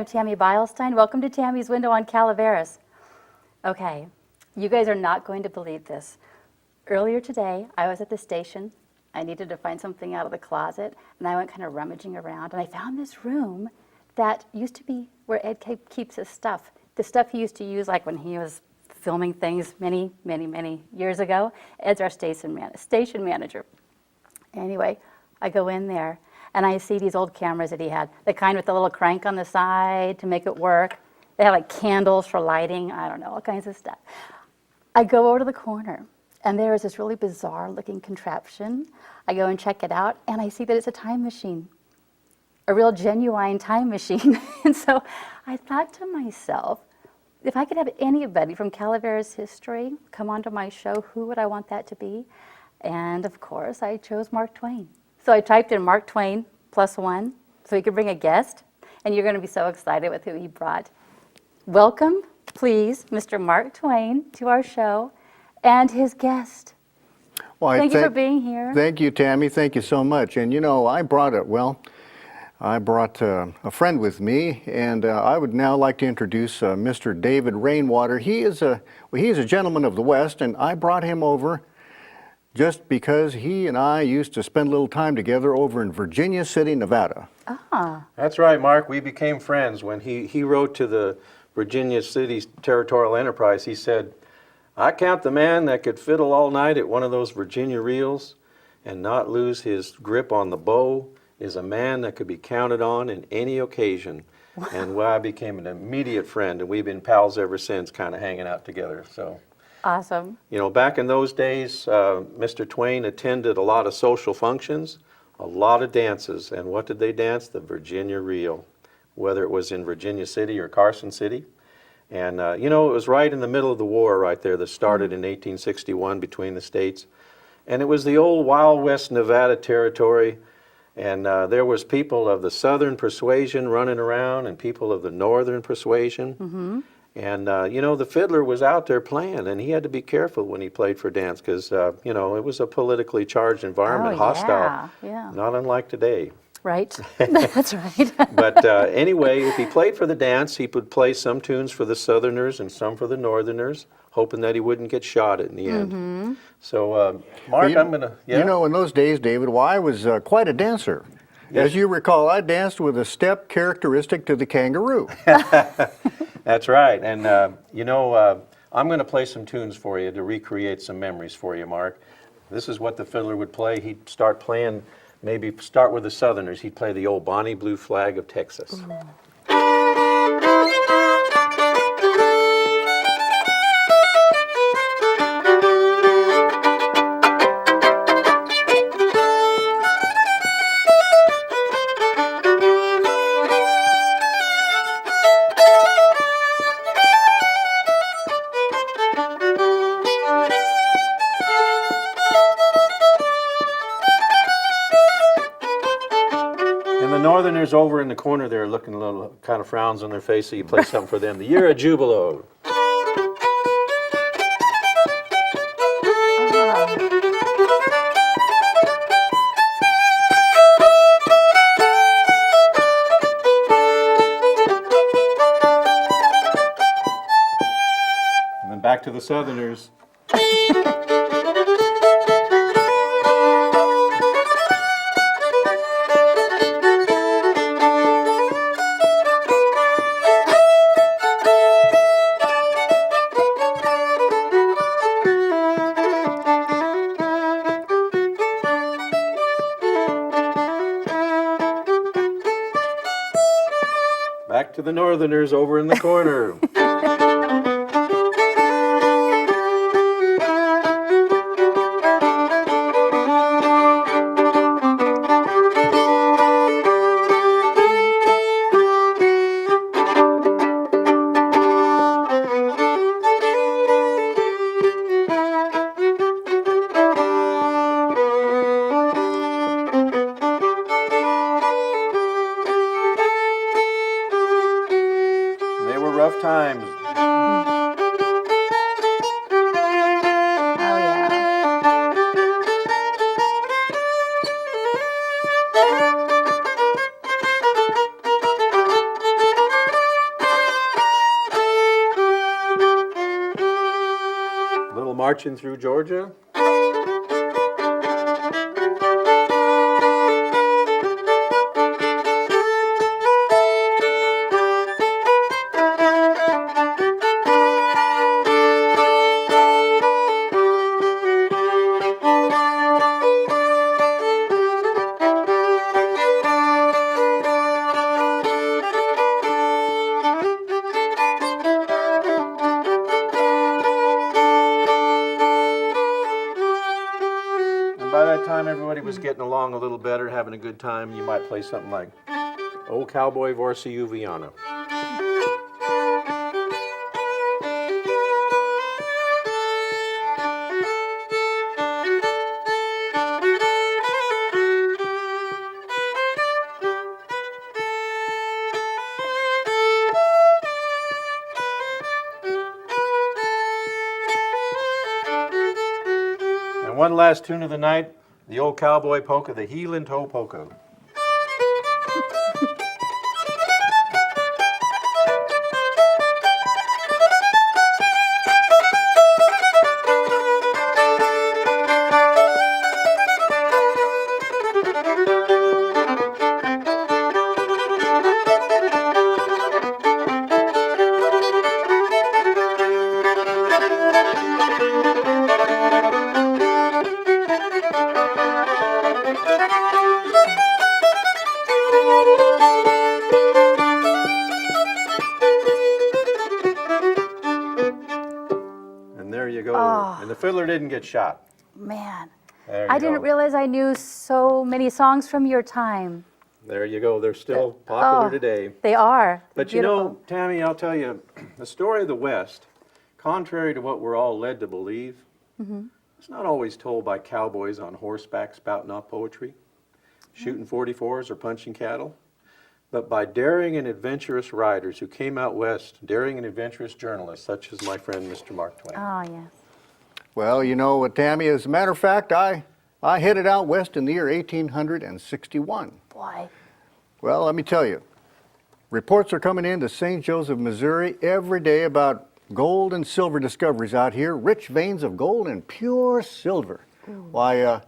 I'm Tammy Beilstein. Welcome to Tammy's Window on Calaveras. Okay, you guys are not going to believe this. Earlier today, I was at the station. I needed to find something out of the closet, and I went kind of rummaging around, and I found this room that used to be where Ed keeps his stuff. The stuff he used to use like when he was filming things many years ago. Ed's our station manager. Anyway, I go in there, and I see these old cameras that he had, the kind with the little crank on the side to make it work. They had like candles for lighting, I don't know, all kinds of stuff. I go over to the corner, and there is this really bizarre looking contraption. I go and check it out, and I see that it's a time machine, a real genuine time machine. And so I thought to myself, if I could have anybody from Calaveras history come onto my show, who would I want that to be? And of course, I chose Mark Twain. So I typed in Mark Twain +1 so he could bring a guest, and you're going to be so excited with who he brought. Welcome, please, Mr. Mark Twain to our show and his guest. Well, thank you for being here. Thank you, Tammy. Thank you so much. And you know, I brought a friend with me, and I would now like to introduce Mr. David Rainwater. He is a gentleman of the West, and I brought him over just because he and I used to spend a little time together over in Virginia City, Nevada. Ah. That's right, Mark. We became friends when he wrote to the Virginia City Territorial Enterprise. He said, "I count the man that could fiddle all night at one of those Virginia reels and not lose his grip on the bow is a man that could be counted on in any occasion." Wow. And I became an immediate friend, and we've been pals ever since, kind of hanging out together. So. Awesome. You know, back in those days, Mr. Twain attended a lot of social functions, a lot of dances. And what did they dance? The Virginia Reel, whether it was in Virginia City or Carson City. And, you know, it was right in the middle of the war right there that started in 1861 between the states. And it was the old Wild West Nevada territory. And there was people of the southern persuasion running around and people of the northern persuasion. Mm-hmm. And, you know, the fiddler was out there playing, and he had to be careful when he played for dance because, you know, it was a politically charged environment, hostile, not unlike today. Right, that's right. But anyway, if he played for the dance, he would play some tunes for the Southerners and some for the Northerners, hoping that he wouldn't get shot in the end. Mm-hmm. So, Mark, I'm going to... Yeah? You know, in those days, David, well, I was quite a dancer. Yes. As you recall, I danced with a step characteristic to the kangaroo. That's right. And, you know, I'm going to play some tunes for you to recreate some memories for you, Mark. This is what the fiddler would play. He'd start playing, maybe start with the Southerners. He'd play the old Bonnie Blue Flag of Texas. Ooh. Northerners over in the corner there looking a little kind of frowns on their face, so you play something for them. The Year of Jubilo. And then back to the Southerners. Back to the Northerners over in the corner. Rough times. Little marching through Georgia. By that time, everybody was getting along a little better, having a good time. You might play something like "O Cowboy Vorsi Uviana." And one last tune of the night, the old cowboy polka, the Heelin' Toe Polka. And there you go. Oh. And the fiddler didn't get shot. Man, There you I didn't go. realize I knew so many songs from your time. There you go. They're still popular Oh, today. They are. But Beautiful. you know, Tammy, I'll tell you, the story of the West, contrary to what we're all led to believe, it's not always told by cowboys on horseback spouting off poetry, shooting 44s or punching cattle, but by daring and adventurous riders who came out west, daring and adventurous journalists, such as my friend Mr. Mark Twain. Oh, yes. Well, you know, Tammy, as a matter of fact, I headed out west in the year 1861. Boy. Well, let me tell you, reports are coming in to St. Joseph, Missouri every day about gold and silver discoveries out here, rich veins of gold and pure silver. Why,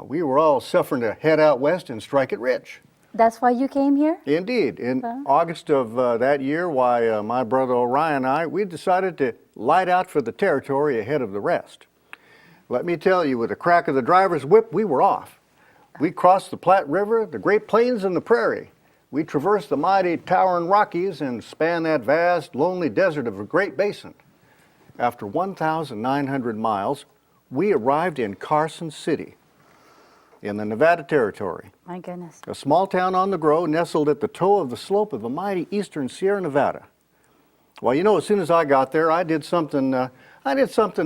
we were all suffering to head out west and strike it rich. That's why you came here? Indeed. In August of that year, my brother Orion and I, we decided to light out for the territory ahead of the rest. Let me tell you, with the crack of the driver's whip, we were off. We crossed the Platte River, the Great Plains, and the Prairie. We traversed the mighty towering Rockies and spanned that vast, lonely desert of a Great Basin. After 1,900 miles, we arrived in Carson City, in the Nevada Territory, My goodness. a small town on the Grow nestled at the toe of the slope of the mighty eastern Sierra Nevada. Well, you know, as soon as I got there, I did something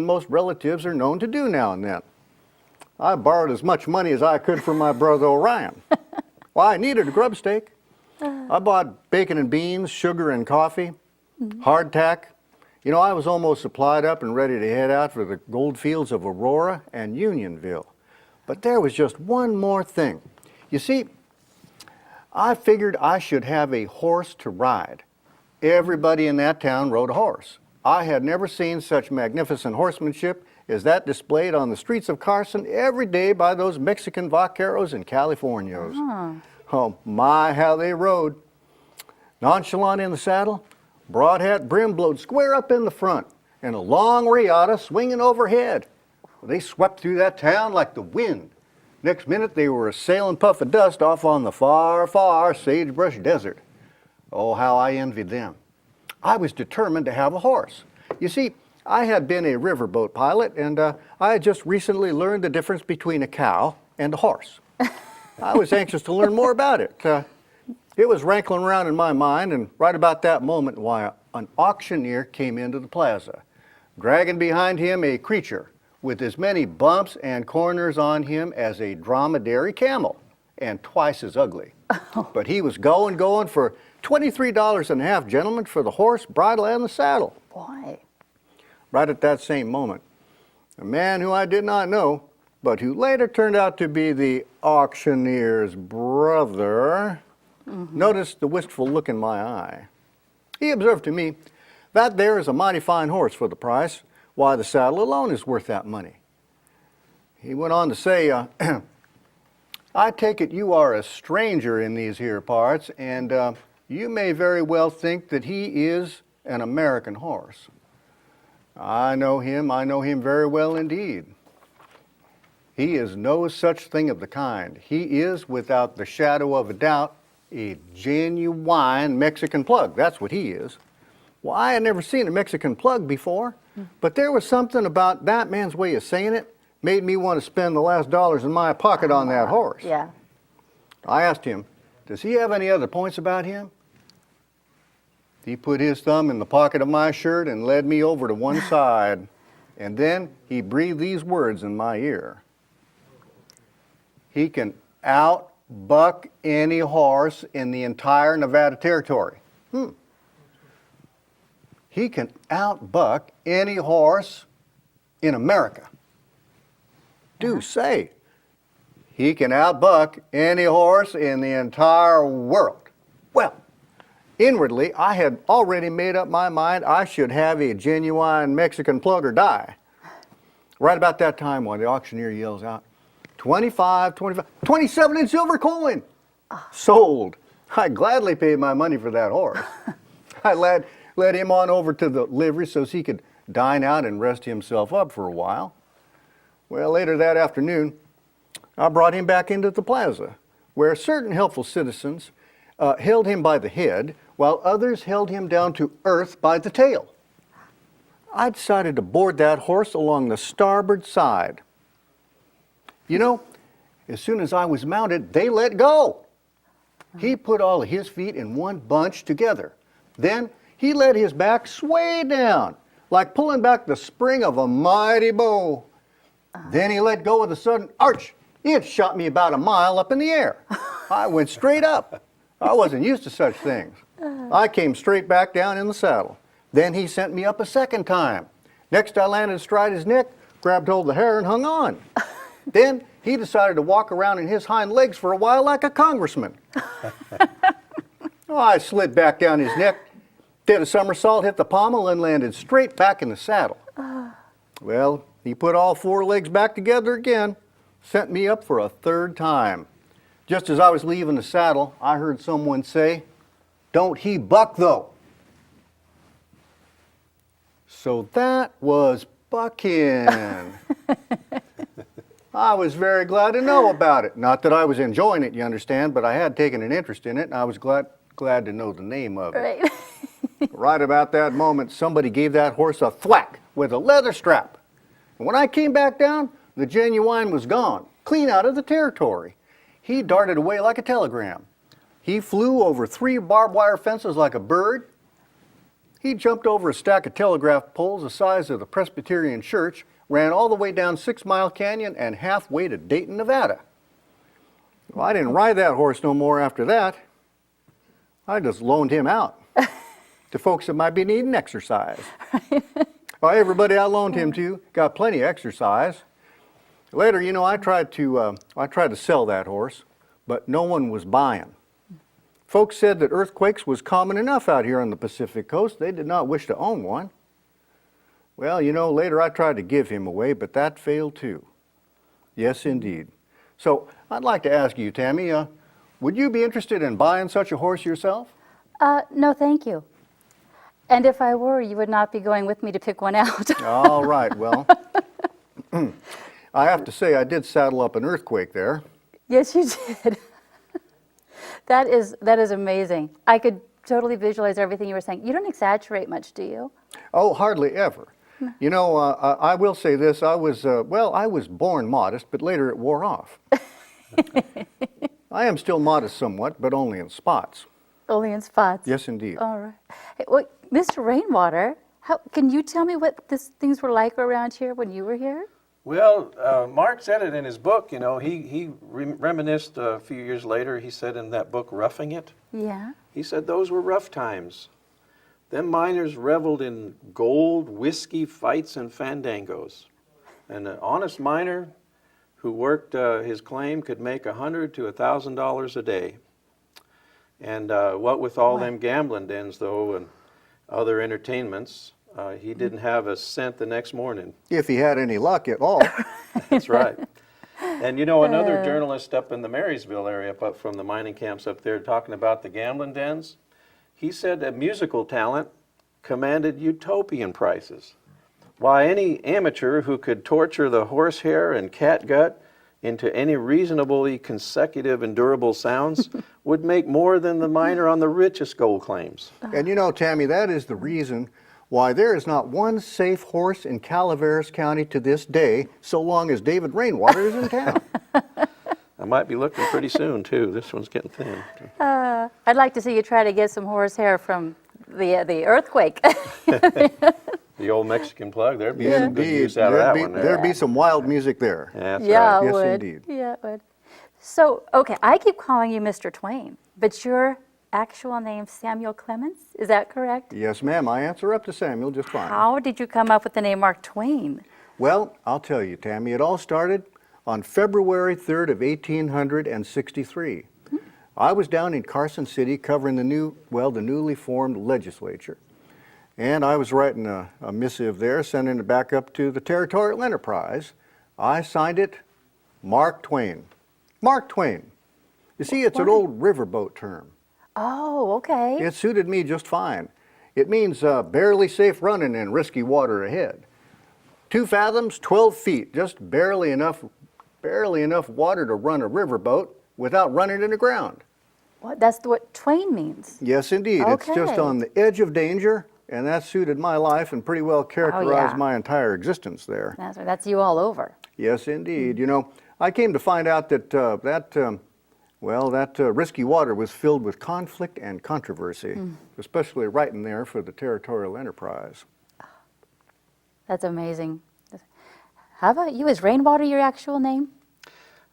most relatives are known to do now and then. I borrowed as much money as I could from my brother Orion. Well, I needed a grub stake. I bought bacon and beans, sugar and coffee, hardtack. You know, I was almost supplied up and ready to head out for the gold fields of Aurora and Unionville. But there was just one more thing. You see, I figured I should have a horse to ride. Everybody in that town rode a horse. I had never seen such magnificent horsemanship as that displayed on the streets of Carson every day by those Mexican vaqueros and Californios. Oh my, how they rode. Nonchalant in the saddle, broad hat brim blowed square up in the front, and a long riata swinging overhead. They swept through that town like the wind. Next minute, they were a sailing puff of dust off on the far, far sagebrush desert. Oh, how I envied them. I was determined to have a horse. You see, I had been a riverboat pilot, and I had just recently learned the difference between a cow and a horse. I was anxious to learn more about it. It was rankling around in my mind, and right about that moment, why, an auctioneer came into the plaza, dragging behind him a creature with as many bumps and corners on him as a dromedary camel, and twice as ugly. But he was going for $23 and a half, gentlemen, for the horse, bridle, and the saddle. Boy. Right at that same moment, a man who I did not know, but who later turned out to be the auctioneer's brother, noticed the wistful look in my eye. He observed to me, "That there is a mighty fine horse for the price. why the saddle alone is worth that money. He went on to say, I take it you are a stranger in these here parts, and you may very well think that he is an American horse. I know him very well indeed. He is no such thing of the kind. He is, without the shadow of a doubt, a genuine Mexican plug. That's what he is. Well, I had never seen a Mexican plug before, but there was something about that man's way of saying it made me want to spend the last dollars in my pocket on that horse. Yeah. I asked him, does he have any other points about him? He put his thumb in the pocket of my shirt and led me over to one side, and then he breathed these words in my ear. He can outbuck any horse in the entire Nevada Territory. He can outbuck any horse in America. Do say, he can outbuck any horse in the entire world. Well, inwardly, I had already made up my mind I should have a genuine Mexican plug or die. Right about that time when the auctioneer yells out, 25, 25, 27 in silver coin. Sold. I gladly paid my money for that horse. I led him on over to the livery so he could dine out and rest himself up for a while. Well, later that afternoon, I brought him back into the plaza, where certain helpful citizens held him by the head, while others held him down to earth by the tail. I decided to board that horse along the starboard side. You know, as soon as I was mounted, they let go. He put all of his feet in one bunch together. Then he let his back sway down, like pulling back the spring of a mighty bow. Then he let go with a sudden arch. It shot me about a mile up in the air. I went straight up. I wasn't used to such things. I came straight back down in the saddle. Then he sent me up a second time. Next I landed astride his neck, grabbed hold of the hair and hung on. Then he decided to walk around in his hind legs for a while like a congressman. I slid back down his neck, did a somersault, hit the pommel, and landed straight back in the saddle. Well, he put all four legs back together again, sent me up for a third time. Just as I was leaving the saddle, I heard someone say, "Don't he buck though?" So that was bucking. I was very glad to know about it. Not that I was enjoying it, you understand, but I had taken an interest in it, and I was glad to know the name of it. Right. Right about that moment, somebody gave that horse a thwack with a leather strap. And when I came back down, the genuine was gone, clean out of the territory. He darted away like a telegram. He flew over 3 barbed wire fences like a bird. He jumped over a stack of telegraph poles the size of the Presbyterian church, ran all the way down 6 Mile Canyon and halfway to Dayton, Nevada. Well, I didn't ride that horse no more after that. I just loaned him out to folks that might be needing exercise. Well, everybody I loaned him to got plenty of exercise. Later, you know, I tried to sell that horse, but no one was buying. Folks said that earthquakes was common enough out here on the Pacific coast. They did not wish to own one. Well, you know, later I tried to give him away, but that failed too. Yes, indeed. So I'd like to ask you, Tammy, would you be interested in buying such a horse yourself? No, thank you. And if I were, you would not be going with me to pick one out. All right, well, I have to say I did saddle up an earthquake there. Yes, you did. That is amazing. I could totally visualize everything you were saying. You don't exaggerate much, do you? Oh, hardly ever. You know, I will say this, I was born modest, but later it wore off. I am still modest somewhat, but only in spots. Only in spots? Yes, indeed. All right. Hey, well, Mr. Rainwater, can you tell me what things were like around here when you were here? Well, Mark said it in his book, you know, he reminisced a few years later, he said in that book, Roughing It, Yeah. he said those were rough times. Them miners reveled in gold, whiskey, fights, and fandangos. And an honest miner who worked his claim could make $100 to $1,000 a day. And what with all them gambling dens, though, and other entertainments, He didn't have a cent the next morning. If he had any luck at all. That's right. And you know, another journalist up in the Marysville area, up from the mining camps up there, talking about the gambling dens, he said that musical talent commanded utopian prices. Why, any amateur who could torture the horsehair and catgut into any reasonably consecutive and durable sounds would make more than the miner on the richest gold claims. And you know, Tammy, that is the reason why there is not one safe horse in Calaveras County to this day, so long as David Rainwater is in town. I might be looking pretty soon, too. This one's getting thin. I'd like to see you try to get some horsehair from the earthquake. The old Mexican plug, there'd be some good use out of there'd that be, one there. there'd be some wild music there. That's Yeah, right. it Yes, would. indeed. Yeah, it would. So, okay, I keep calling you Mr. Twain, but your actual name Samuel Clemens, is that correct? Yes, ma'am, I answer up to Samuel just fine. How did you come up with the name Mark Twain? Well, I'll tell you, Tammy, it all started on February 3rd of 1863. I was down in Carson City covering the newly formed legislature. And I was writing a missive there, sending it back up to the Territorial Enterprise. I signed it Mark Twain. Mark Twain. You see, it's an Why? old riverboat term. Oh, okay. It suited me just fine. It means barely safe running in risky water ahead. 2 fathoms, 12 feet, just barely enough water to run a riverboat without running into the ground. That's what Twain means. Yes, indeed. It's just Okay. on the edge of danger, and that suited my life and pretty well characterized yeah. my entire existence there. That's you all over. Yes, indeed. You know, I came to find out that that risky water was filled with conflict and controversy, especially right in there for the Territorial Enterprise. That's amazing. How about you? Is Rainwater your actual name?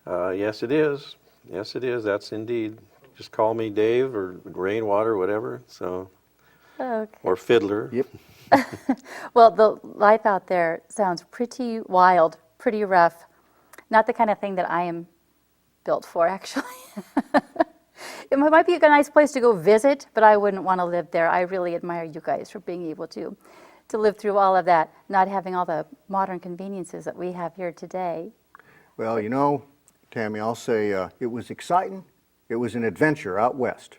Yes, it is. Yes, it is. That's indeed. Just call me Dave or Rainwater, whatever. So, Okay. or Fiddler. Yep. Well, the life out there sounds pretty wild, pretty rough. Not the kind of thing that I am built for, actually. It might be a nice place to go visit, but I wouldn't want to live there. I really admire you guys for being able to live through all of that, not having all the modern conveniences that we have here today. Well, you know, Tammy, I'll say it was exciting. It was an adventure out west.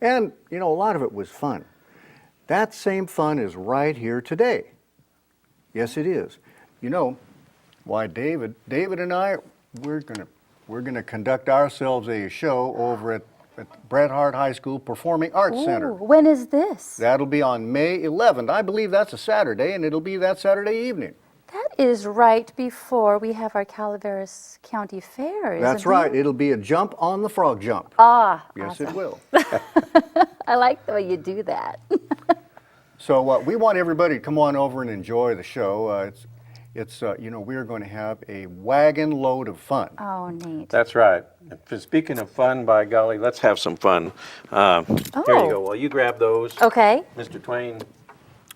And, you know, a lot of it was fun. That same fun is right here today. Yes, it is. You know, why David and I, we're gonna conduct ourselves a show over at Bret Harte High School Performing Arts Center. Ooh, when is this? That'll be on May 11th. I believe that's a Saturday, and it'll be that Saturday evening. That is right before we have our Calaveras County Fair, isn't That's it? right. It'll be a jump on the frog jump. Ah, Yes, awesome. it will. I like the way you do that. So we want everybody to come on over and enjoy the show. You know, we're going to have a wagon load of fun. Oh, neat. That's right. Speaking of fun, by golly, let's have some fun. Here you go. Well, you grab those. Okay. Mr. Twain.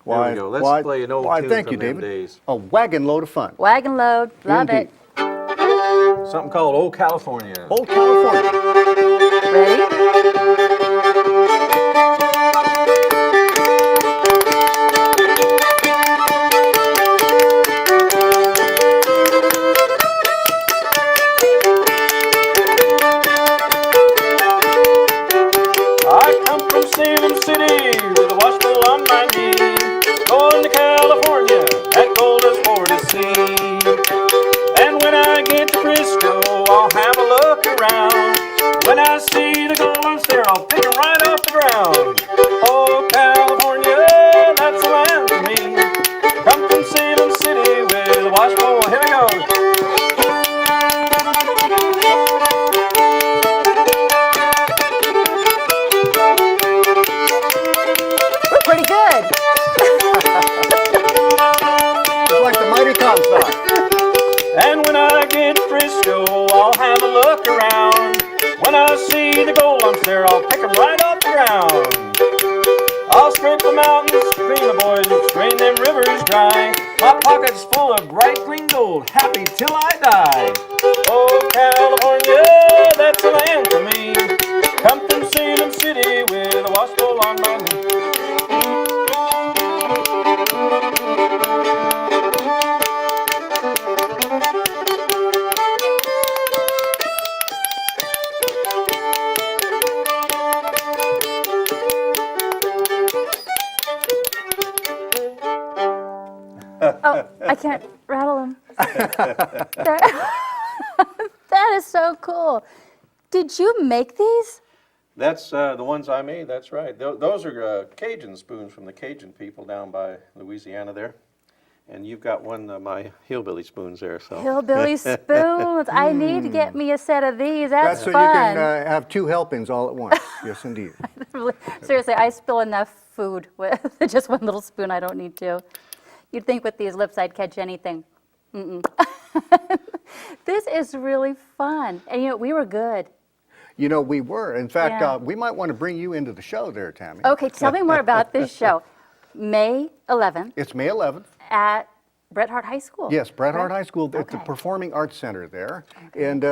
There we go. Let's play an old tune thank from you, them David. days. A wagon load of fun. Wagon load. Love Indeed. it. Something called Old California. Old California. Ready? I come from Salem City with a washbowl on my knee, going to California at Goldust for to see. And when I get to Frisco, I'll have a look around. When I see the gold lumps there, I'll pick 'em right off the ground. Oh, California, that's the land for me. Come from Salem City with a washbowl. Here we go. We're pretty good. It's like the mighty Comstock. And when I get to Frisco, I'll have a look around. When I see the gold lumps there, I'll pick 'em right off the ground. I'll scrape the mountains, clean the boys, and drain them rivers dry. My pocket's full of bright green gold, happy till I die. Oh, California, that's the land for me. Come from Salem City with a washbowl on my knee. Rattle them. That is so cool. Did you make these? That's the ones I made, that's right. Those are Cajun spoons from the Cajun people down by Louisiana there. And you've got one of my hillbilly spoons there, so. Hillbilly spoons. I need to get me a set of these. That's so fun. you can have two helpings all at once. Yes, indeed. Seriously, I spill enough food with just one little spoon. I don't need to. You'd think with these lips I'd catch anything. Mm-mm. This is really fun. And you know, we were good. You know, we were. In fact, Yeah. we might want to bring you into the show there, Tammy. Okay, tell me more about this show. May 11th It's May 11th. at Bret Harte High School. Yes, Bret Harte right? High School at the Okay. Performing Arts Center there. And,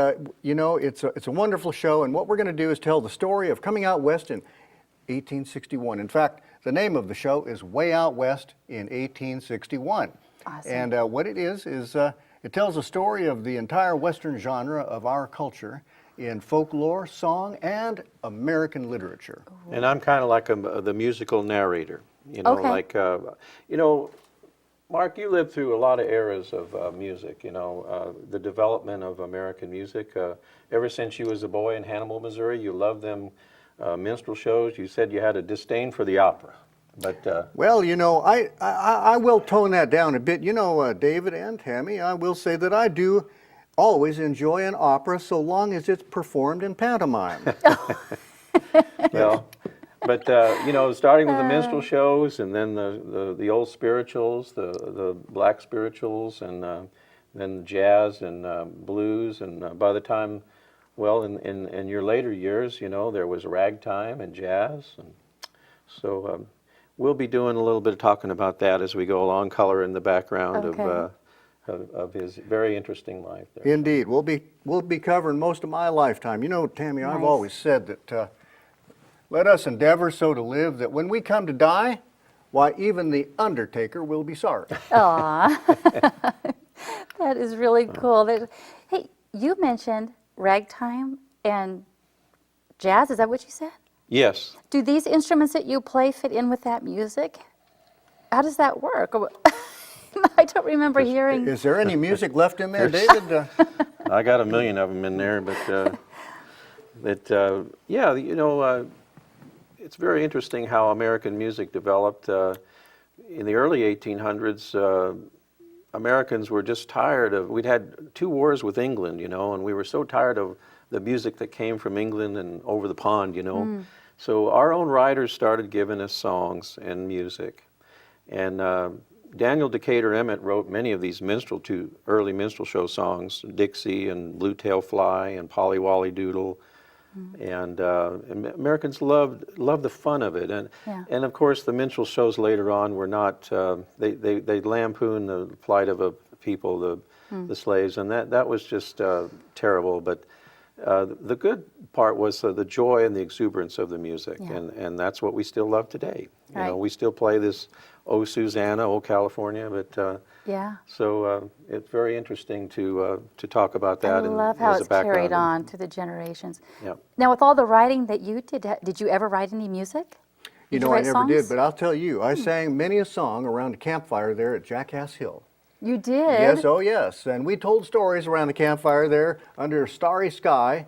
you know, it's a wonderful show. And what we're going to do is tell the story of coming out west in 1861. In fact, the name of the show is Way Out West in 1861. Awesome. And what it is it tells a story of the entire Western genre of our culture in folklore, song, and American literature. And I'm kind of like the musical narrator, you know, Okay. like, you know, Mark, you lived through a lot of eras of music, you know, the development of American music. Ever since you was a boy in Hannibal, Missouri, you loved them minstrel shows. You said you had a disdain for the opera, but Well, you know, I will tone that down a bit. You know, David and Tammy, I will say that I do always enjoy an opera so long as it's performed in pantomime. well, but you know, starting with the minstrel shows, and then the old spirituals, the black spirituals, and then jazz and blues, and by the time, well, in your later years, you know, there was ragtime and jazz, and so we'll be doing a little bit of talking about that as we go along. Color in the background Okay. of his very interesting life there. Indeed, we'll be covering most of my lifetime. You know, Tammy, I've Nice. always said that let us endeavor so to live that when we come to die, why even the undertaker will be sorry. Aw. That is really cool. Hey, you mentioned ragtime and jazz. Is that what you said? Yes. Do these instruments that you play fit in with that music? How does that work? I don't remember hearing. Is there any music left in there, David? I got a million of them in there, but yeah, you know, it's very interesting how American music developed. In the early 1800s, Americans were just tired of, we'd had 2 wars with England, you know, and we were so tired of the music that came from England and over the pond, you know. So our own writers started giving us songs and music. And Daniel Decatur Emmett wrote many of these early minstrel show songs, Dixie and Blue Tail Fly and Polly Wolly Doodle. And Americans loved the fun of it, and of course the minstrel shows later on were not. They lampooned the plight of a people, the slaves, and that was just terrible. But the good part was the joy and the exuberance of the music, and that's what we still love today. You know, we still play this "Oh Susanna, Oh California," but so it's very interesting to talk about that. I love how it's carried on through the generations. Yep. Now, with all the writing that you did you ever write any music? You know, I never did, but I'll tell you, I sang many a song around a campfire there at Jackass Hill. You did? Yes, oh yes. And we told stories around the campfire there under a starry sky,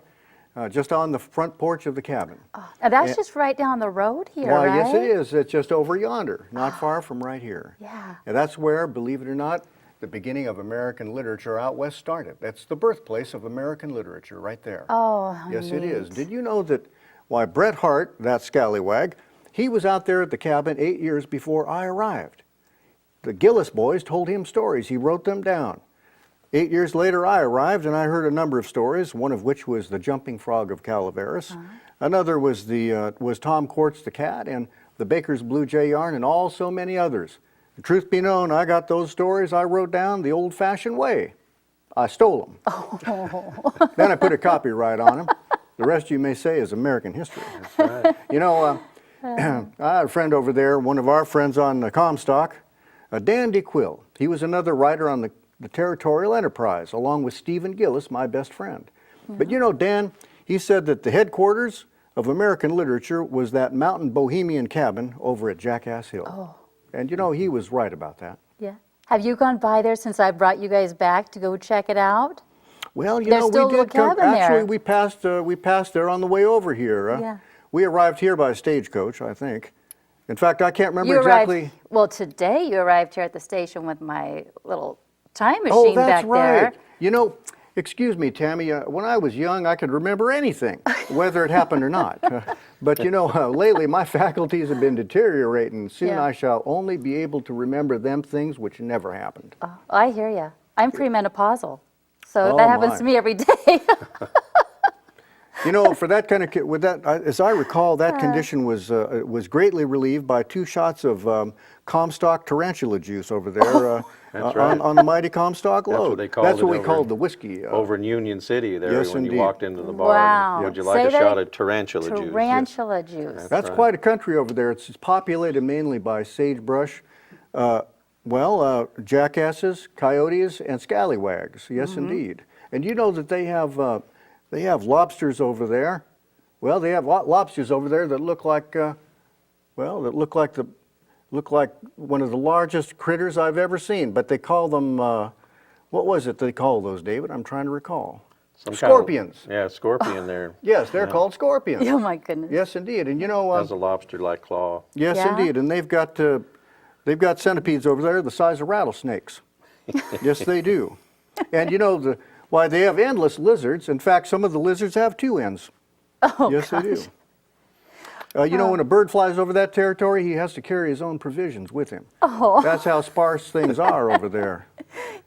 just on the front porch of the cabin. Now that's just right down the road here, Why, right? yes it is. It's just over yonder, not far from right here. Yeah. And that's where, believe it or not, the beginning of American literature out west started. That's the birthplace of American literature right there. Oh, how yes, it is. neat. Did you know that, why, Bret Harte, that scallywag, he was out there at the cabin 8 years before I arrived. The Gillis boys told him stories. He wrote them down. 8 years later, I arrived, and I heard a number of stories, one of which was the jumping frog of Calaveras. Another was Tom Quartz the cat, and the Baker's Blue Jay yarn, and all so many others. The truth be known, I got those stories I wrote down the old-fashioned way. I stole them. Oh. Then I put a copyright on them. The rest, you may say, is American history. That's right. You know, I had a friend over there, one of our friends on the Comstock, Dan DeQuill. He was another writer on the Territorial Enterprise, along with Stephen Gillis, my best friend. But you know, Dan, he said that the headquarters of American literature was that mountain bohemian cabin over at Jackass Hill. Oh. And you know, he was right about that. Yeah. Have you gone by there since I brought you guys back to go check it out? Well, There's still a we little did come. cabin there. Actually, we passed there on the way over here. Yeah. We arrived here by stagecoach, I think. In fact, I can't remember You exactly. arrived, well, today you arrived here at the station with my little time Oh, machine that's back right. there. Excuse me, Tammy. When I was young, I could remember anything, whether it happened or not. But lately my faculties have been deteriorating. Soon Yeah. I shall only be able to remember them things which never happened. Oh, I hear you. I'm premenopausal, so Oh, that happens my. to me every day. For that kind of with that, as I recall, that condition was greatly relieved by 2 shots of Comstock tarantula juice over there That's right. on the mighty Comstock That's load. what they called That's it what we over- called the whiskey. Over in Union City there, Yes, when indeed. you walked into the bar, Wow. would you like Say a that shot ag- of tarantula juice? Tarantula juice. That's right. quite a country over there. It's populated mainly by sagebrush, jackasses, coyotes, and scallywags. Yes, indeed. And you know that they have lobsters over there. Well, they have lobsters over there that look like look like one of the largest critters I've ever seen. But they call them what was it they call those, David? I'm trying to recall. Some kind of- Scorpions. Yeah, scorpion there. Yes, they're called scorpions. Oh my goodness. Yes, indeed. And Has a lobster-like claw. yes, Yeah? indeed. And they've got centipedes over there the size of rattlesnakes. Yes, they do. And why they have endless lizards. In fact, some of the lizards have 2 ends. Oh, Yes, gosh. they do. When a bird flies over that territory, he has to carry his own provisions with him. Oh. That's how sparse things are over there.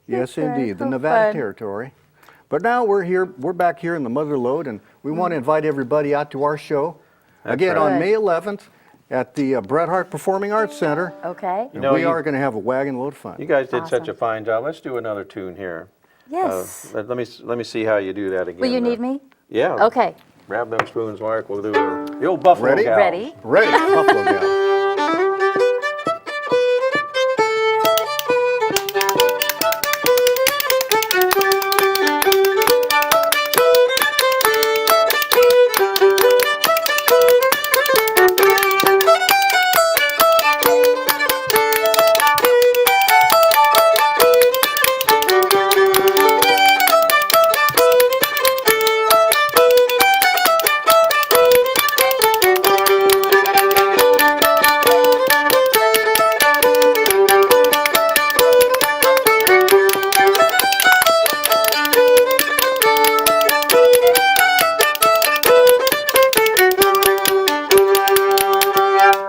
Yes, Yes, indeed, the how Nevada fun. territory. But now we're back here in the Mother Lode, and we want to invite everybody out to our show. Again, right. on Good. May 11th at the Bret Harte Performing Arts Center. Okay. And know, we you- are going to have a wagon load of fun. You guys did such Awesome. a fine job. Let's do another tune here. Yes. Let me see how you do that again. Will you need me? Yeah. Okay. Grab them spoons, Mark. We'll do the old Buffalo Ready? Gal. Ready? Ready, Buffalo Gal.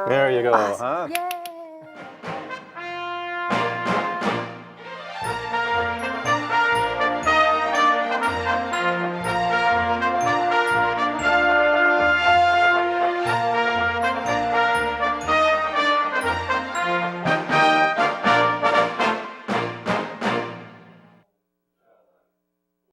There you go, huh? Yay.